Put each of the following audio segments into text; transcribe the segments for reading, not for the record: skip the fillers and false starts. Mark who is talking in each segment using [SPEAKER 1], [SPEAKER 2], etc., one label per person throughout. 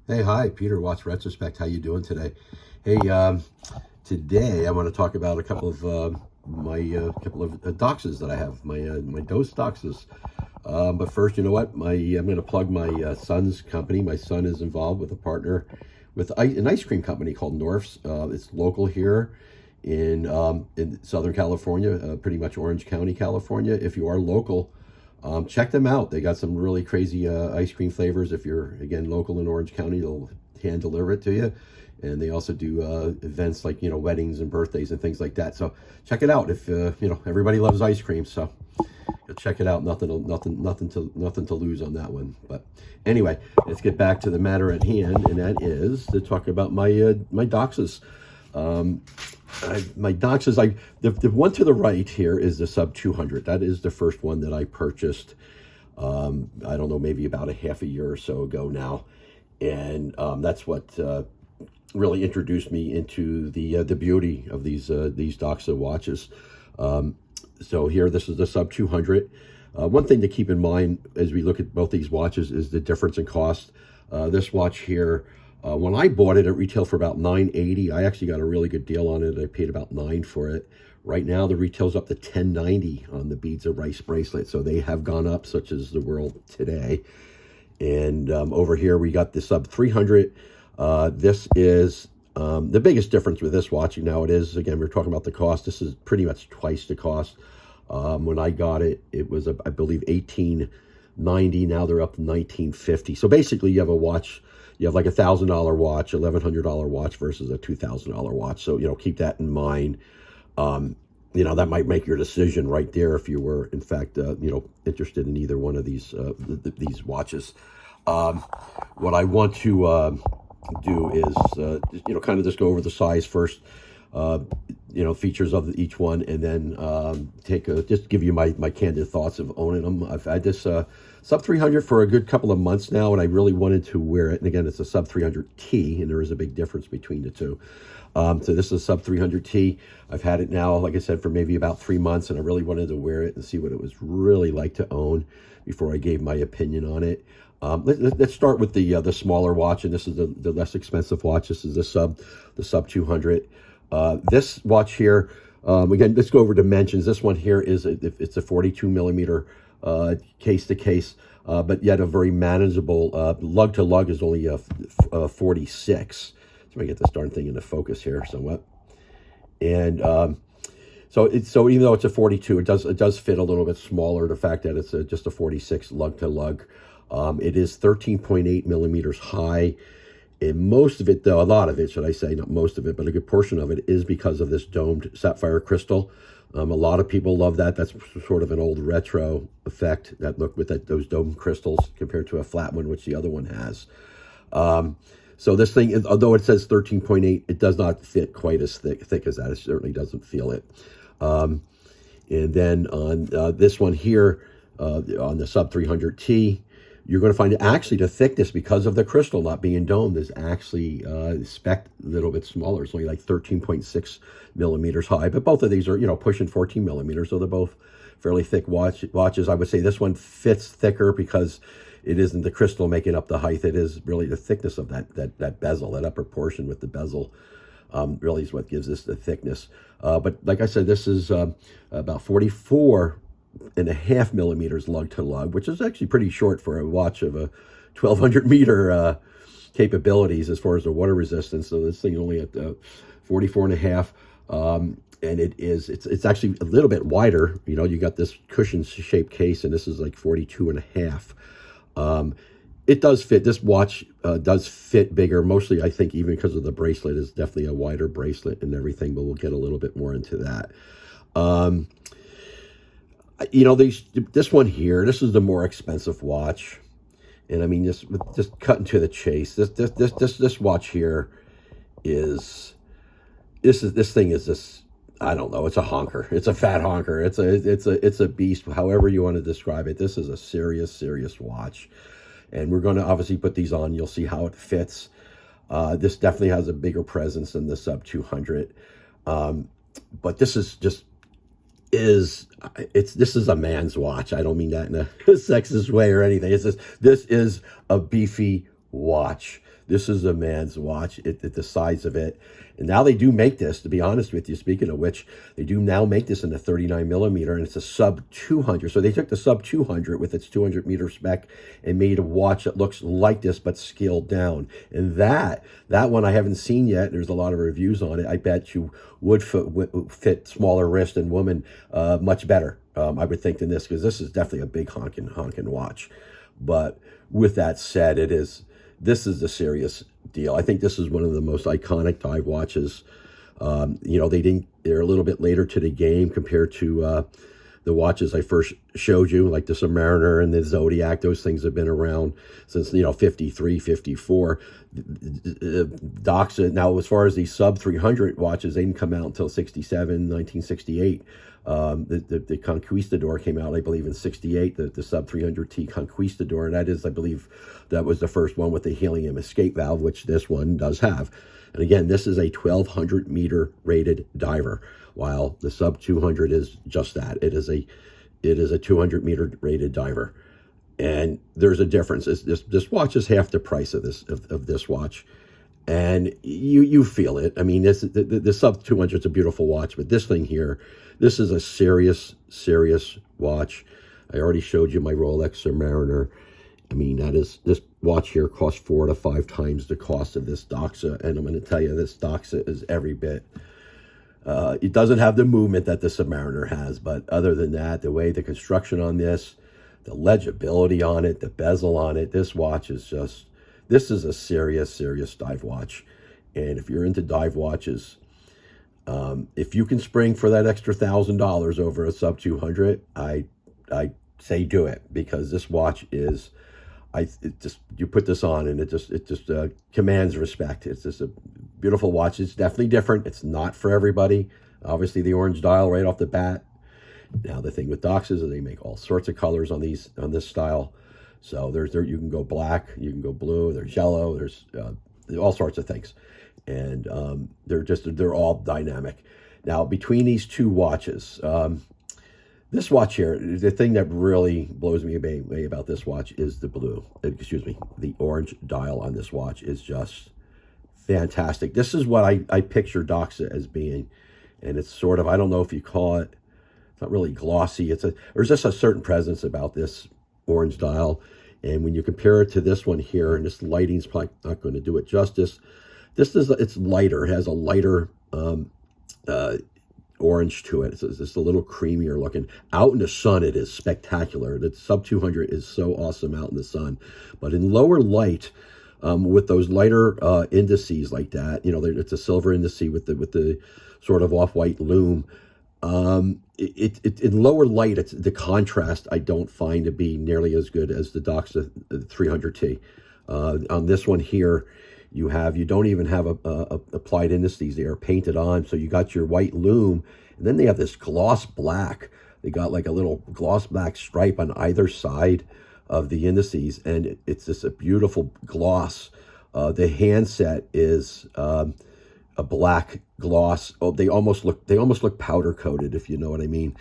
[SPEAKER 1] Hey, hi, Peter Watts Retrospect. How you doing today? Hey, today I want to talk about a couple of my couple of doxes that I have, my dose doxes. But first, you know what? I'm going to plug my son's company. My son is involved with a partner with an ice cream company called Norf's. It's local here in Southern California, pretty much Orange County, California. If you are local, check them out. They got some really crazy ice cream flavors. If you're, again, local in Orange County, they'll hand deliver it to you. And they also do events like, weddings and birthdays and things like that. So check it out. If, everybody loves ice cream. So check it out. Nothing to lose on that one. But anyway, let's get back to the matter at hand. And that is to talk about my doxes. My doxes, the one to the right here is the Sub 200. That is the first one that I purchased. I don't know, maybe about a half a year or so ago now, and that's what really introduced me into the beauty of these Doxa watches. So here, this is the Sub 200. One thing to keep in mind as we look at both these watches is the difference in cost. This watch here, when I bought it, it retailed for about $980. I actually got a really good deal on it. I paid about $9 for it. Right now, the retail's up to $10.90 on the beads of rice bracelet. So they have gone up, such as the world today. And over here, we got the Sub 300. This is the biggest difference with this watch. Now it is, again, we're talking about the cost. This is pretty much twice the cost. When I got it, it was, I believe, $18.90. Now they're up to $19.50. So basically, you have a watch. You have like $1,000 watch, $1,100 watch versus a $2,000 watch. So, keep that in mind. That might make your decision right there if you were, in fact, interested in either one of these watches. What I want to do is, kind of just go over the size first, features of each one, and then just give you my candid thoughts of owning them. I've had this Sub 300 for a good couple of months now, and I really wanted to wear it. And again, it's a Sub 300T, and there is a big difference between the two. So this is Sub 300T. I've had it now, like I said, for maybe about 3 months, and I really wanted to wear it and see what it was really like to own before I gave my opinion on it. Let's start with the smaller watch, and this is the less expensive watch. This is the Sub 200. This watch here, again, let's go over dimensions. This one here it's a 42 millimeter case to case, but yet a very manageable. Lug to lug is only a 46. So I get this darn thing into focus here somewhat. And so even though it's a 42, it does fit a little bit smaller. The fact that it's just a 46 lug to lug. It is 13.8 millimeters high. And most of it, though, a lot of it, should I say, not most of it, but a good portion of it is because of this domed sapphire crystal. A lot of people love that. That's sort of an old retro effect, that look with those domed crystals compared to a flat one, which the other one has. So this thing, although it says 13.8, it does not fit quite as thick as that. It certainly doesn't feel it. And then on this one here, on the Sub 300T, you're going to find actually the thickness, because of the crystal not being domed, is actually spec a little bit smaller. It's only like 13.6 millimeters high, but both of these are, pushing 14 millimeters, so they're both fairly thick watches. I would say this one fits thicker because it isn't the crystal making up the height. It is really the thickness of that bezel, that upper portion with the bezel, really is what gives this the thickness. But like I said, this is about 44.5 millimeters lug to lug, which is actually pretty short for a watch of a 1,200 meter capabilities as far as the water resistance. So this thing is only at 44.5, and it's actually a little bit wider. You got this cushion shaped case, and this is like 42.5. It does fit. This watch does fit bigger, mostly I think even because of the bracelet is definitely a wider bracelet and everything, but we'll get a little bit more into that. This one here, this is the more expensive watch, and I mean, just cutting to the chase. This watch here this thing is this. I don't know. It's a honker. It's a fat honker. It's a beast. However you want to describe it. This is a serious watch, and we're going to obviously put these on. You'll see how it fits. This definitely has a bigger presence than the Sub 200, but this is this is a man's watch. I don't mean that in a sexist way or anything. This is a beefy watch. This is a man's watch. The size of it. And now they do make this, to be honest with you, speaking of which, they do now make this in a 39 millimeter, and it's a sub 200. So they took the sub 200 with its 200 meter spec and made a watch that looks like this, but scaled down. And that one I haven't seen yet. There's a lot of reviews on it. I bet you would fit smaller wrist and woman much better, I would think, than this, because this is definitely a big honkin' watch. But with that said, this is a serious deal. I think this is one of the most iconic dive watches. They're a little bit later to the game compared to the watches I first showed you, like the Submariner and the Zodiac. Those things have been around since 53, 54. Doxa, now as far as these sub 300 watches, they didn't come out until 67, 1968. The Conquistador came out, I believe, in 68, the sub 300T Conquistador, and that is, I believe, that was the first one with the helium escape valve, which this one does have. And again, this is a 1200 meter rated diver, while the sub 200 is just that. It is a 200 meter rated diver. And there's a difference. This watch is half the price of this watch. And you feel it. I mean, the sub 200 is a beautiful watch, but this thing here, this is a serious watch. I already showed you my Rolex Submariner. I mean, this watch here costs 4 to 5 times the cost of this Doxa, and I'm going to tell you, this Doxa is every bit. It doesn't have the movement that the Submariner has, but other than that, the way the construction on this, the legibility on it, the bezel on it, this watch is just, this is a serious dive watch. And if you're into dive watches, if you can spring for that extra $1,000 over a sub 200, I say do it, because this watch is, you put this on and it just commands respect. It's just a beautiful watch. It's definitely different. It's not for everybody. Obviously, the orange dial right off the bat. Now the thing with Doxas is they make all sorts of colors on this style. So you can go black, you can go blue, there's yellow, there's all sorts of things, and they're all dynamic. Now between these two watches, this watch here, the thing that really blows me away about this watch is the orange dial on this watch is just fantastic. This is what I picture Doxa as being, and it's sort of, I don't know if you call it, it's not really glossy. There's just a certain presence about this orange dial. And when you compare it to this one here, and this lighting's probably not going to do it justice, it's lighter. It has a lighter orange to it. It's just a little creamier looking. Out in the sun, it is spectacular. The sub 200 is so awesome out in the sun. But in lower light, with those lighter indices like that, it's a silver indice with the sort of off-white lume. In lower light, the contrast I don't find to be nearly as good as the Doxa 300T. On this one here, you don't even have applied indices. They are painted on, so you got your white lume, and then they have this gloss black. They got like a little gloss black stripe on either side of the indices, and it's just a beautiful gloss. The handset is a black gloss. Oh, they almost look powder coated, if you know what I mean.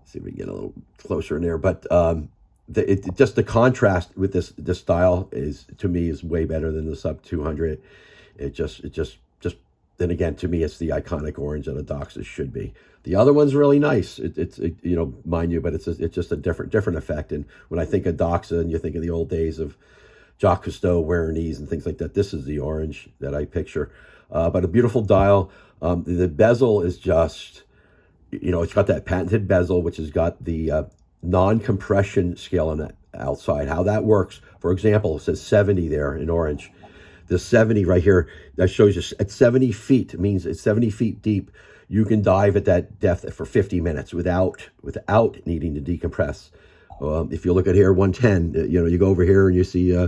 [SPEAKER 1] See if we can get a little closer in there, but just the contrast with this style is, to me, is way better than the sub 200. It just then again, to me, it's the iconic orange that a Doxa should be. The other one's really nice. Mind you, but it's just a different effect. And when I think of Doxa, and you think of the old days of Jacques Cousteau wearing these and things like that, this is the orange that I picture. But a beautiful dial. The bezel is just, it's got that patented bezel, which has got the non-compression scale on the outside. How that works, for example, it says 70 there in orange. The 70 right here, that shows you at 70 feet, it means it's 70 feet deep. You can dive at that depth for 50 minutes without needing to decompress. If you look at here, 110, you go over here and you see, say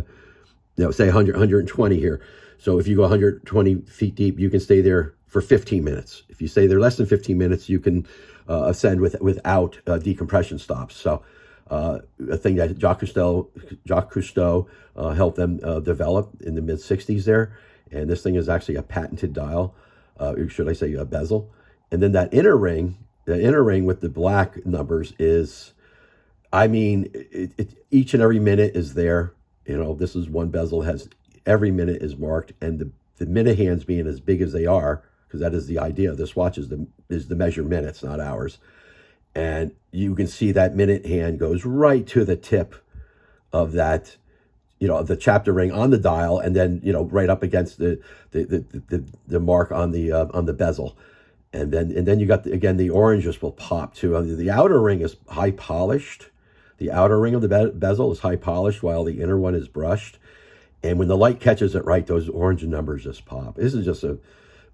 [SPEAKER 1] 100, 120 here. So if you go 120 feet deep, you can stay there for 15 minutes. If you stay there less than 15 minutes, you can ascend without decompression stops. So a thing that Jacques Cousteau helped them develop in the mid-60s there. And this thing is actually a patented dial, should I say a bezel. And then that inner ring with the black numbers is, I mean, each and every minute is there. This is one bezel, has every minute is marked, and the minute hands being as big as they are, because that is the idea of this watch, is to measure minutes, not hours. And you can see that minute hand goes right to the tip of that, of the chapter ring on the dial, and then right up against the mark on the bezel, and then you got again the oranges will pop too. The outer ring is high polished. The outer ring of the bezel is high polished, while the inner one is brushed. And when the light catches it right, those orange numbers just pop. This is just a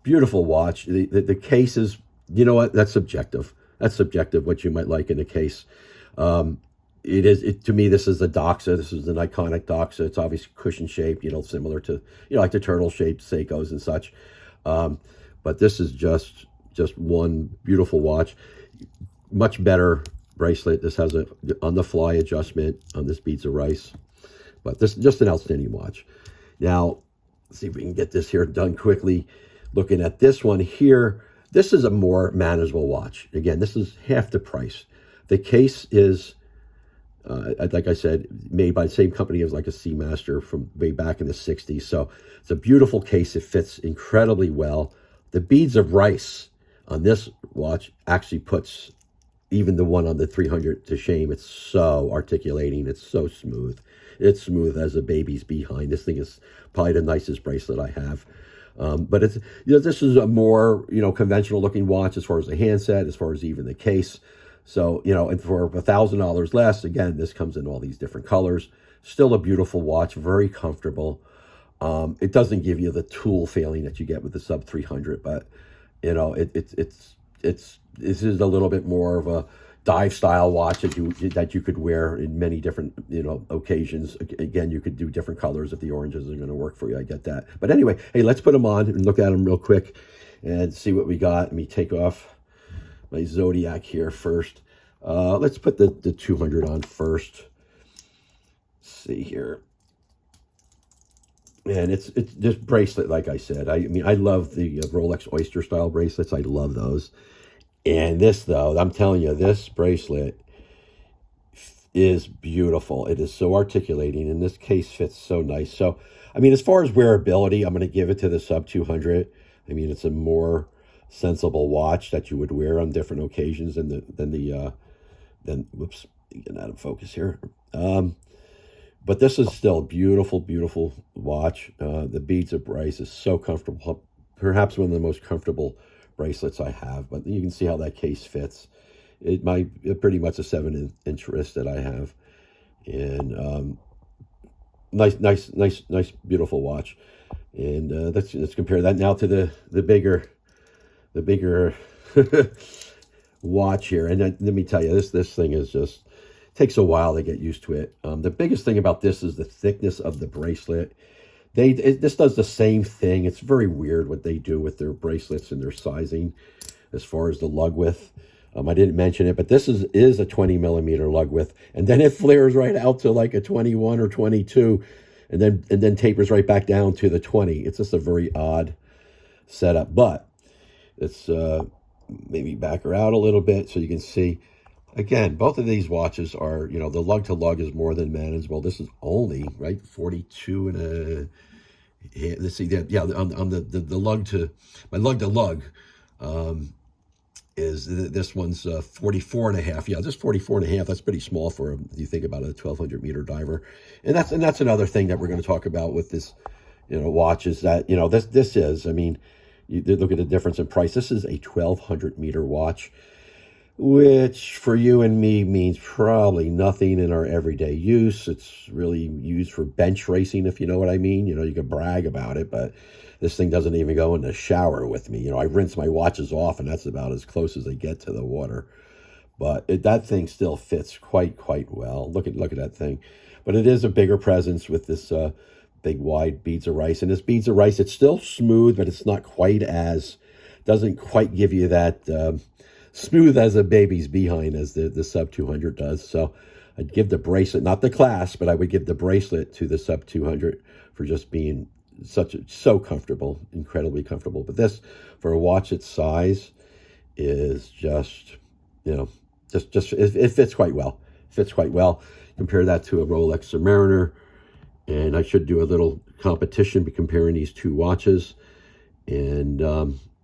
[SPEAKER 1] beautiful watch. The case is, you know what? That's subjective. That's subjective, what you might like in the case. To me, this is the Doxa. This is an iconic Doxa. It's obviously cushion shaped, similar to, like the turtle shaped Seikos and such. But this is just one beautiful watch. Much better bracelet. This has a on the fly adjustment on this beads of rice. But this is just an outstanding watch. Now, let's see if we can get this here done quickly. Looking at this one here, this is a more manageable watch. Again, this is half the price. The case is, like I said, made by the same company as like a Seamaster from way back in the 60s. So it's a beautiful case. It fits incredibly well. The beads of rice on this watch actually puts even the one on the 300 to shame. It's so articulating. It's so smooth. It's smooth as a baby's behind. This thing is probably the nicest bracelet I have. But it's, this is a more, conventional looking watch as far as the handset, as far as even the case. So, and for $1,000 less, again, this comes in all these different colors. Still a beautiful watch, very comfortable. It doesn't give you the tool feeling that you get with the sub 300, but this is a little bit more of a dive style watch that you could wear in many different occasions. Again, you could do different colors if the oranges are going to work for you. I get that. But anyway, hey, let's put them on and look at them real quick and see what we got. Let me take off my Zodiac here first. Let's put the 200 on first. Let's see here. And it's just bracelet, like I said. I mean, I love the Rolex Oyster style bracelets. I love those. And this, though, I'm telling you, this bracelet is beautiful. It is so articulating, and this case fits so nice. So, I mean, as far as wearability, I'm going to give it to the sub 200. I mean, it's a more sensible watch that you would wear on different occasions than whoops, getting out of focus here. But this is still a beautiful, beautiful watch. The beads of rice is so comfortable, perhaps one of the most comfortable bracelets I have. But you can see how that case fits. It might pretty much a 7-inch wrist that I have, and nice, beautiful watch. And let's compare that now to the bigger watch here. And let me tell you, this thing is just takes a while to get used to it. The biggest thing about this is the thickness of the bracelet. This does the same thing. It's very weird what they do with their bracelets and their sizing as far as the lug width. I didn't mention it, but this is a 20 millimeter lug width, and then it flares right out to like a 21 or 22, and then tapers right back down to the 20. It's just a very odd setup, but it's maybe back her out a little bit so you can see. Again, both of these watches are, the lug to lug is more than manageable. This is only, right, 42 and a, let's see, yeah, on the lug to, my lug to lug is, this one's 44 and a half. Yeah, just 44 and a half. That's pretty small for, you think about a 1,200 meter diver. And that's another thing that we're going to talk about with this, watch is that, this is, I mean, you look at the difference in price. This is a 1,200 meter watch, which for you and me means probably nothing in our everyday use. It's really used for bench racing, if you know what I mean. You can brag about it, but this thing doesn't even go in the shower with me. I rinse my watches off, and that's about as close as they get to the water. But that thing still fits quite well. Look at that thing. But it is a bigger presence with this big wide beads of rice. And this beads of rice, it's still smooth, but it's not quite as, doesn't quite give you that smooth as a baby's behind as the sub 200 does. So I'd give the bracelet, not the clasp, but I would give the bracelet to the sub 200 for just being so comfortable, incredibly comfortable. But this, for a watch its size, is just, it fits quite well. Compare that to a Rolex Submariner, And I should do a little competition be comparing these two watches. And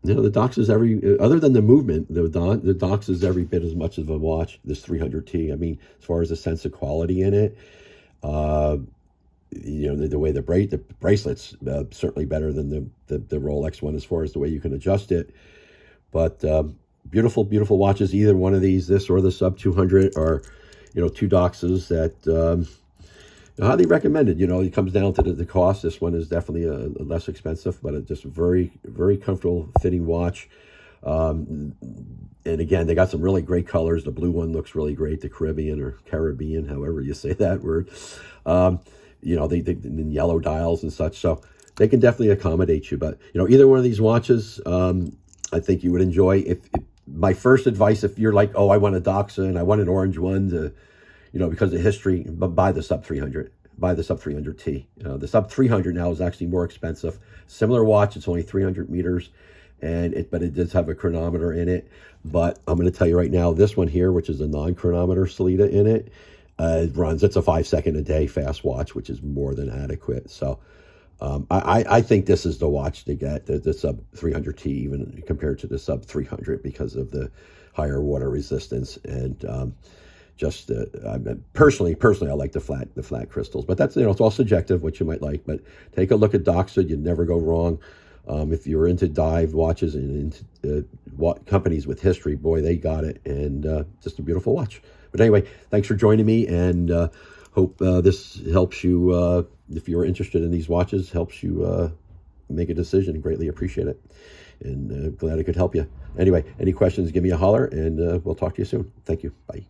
[SPEAKER 1] the Dox is other than the movement, the Dox is every bit as much of a watch. This 300T. I mean, as far as the sense of quality in it, uh, the way the bracelet's certainly better than the Rolex one as far as the way you can adjust it. But beautiful, beautiful watches. Either one of these, this or the Sub 200, are two Doxes that. Highly recommended. It comes down to the cost. This one is definitely a less expensive, but it's just a very, very comfortable fitting watch. And again, they got some really great colors. The blue one looks really great. The Caribbean, however you say that word. They yellow dials and such. So they can definitely accommodate you. But either one of these watches, I think you would enjoy. If my first advice, if you're like, oh, I want a Doxa and I want an orange one to. Because of history, but buy the Sub 300. Buy the Sub 300T. The Sub 300 now is actually more expensive. Similar watch, it's only 300 meters, but it does have a chronometer in it. But I'm going to tell you right now, this one here, which is a non-chronometer Salida in it, it's a 5-second a day fast watch, which is more than adequate. So I think this is the watch to get, the Sub 300T, even compared to the Sub 300, because of the higher water resistance and personally, I like the flat crystals, but that's it's all subjective what you might like. But take a look at Doxa; you'd never go wrong. If you're into dive watches and into companies with history, boy, they got it, and just a beautiful watch. But anyway, thanks for joining me, and hope this helps you. If you're interested in these watches, helps you make a decision. Greatly appreciate it, and glad I could help you. Anyway, any questions? Give me a holler, and we'll talk to you soon. Thank you. Bye.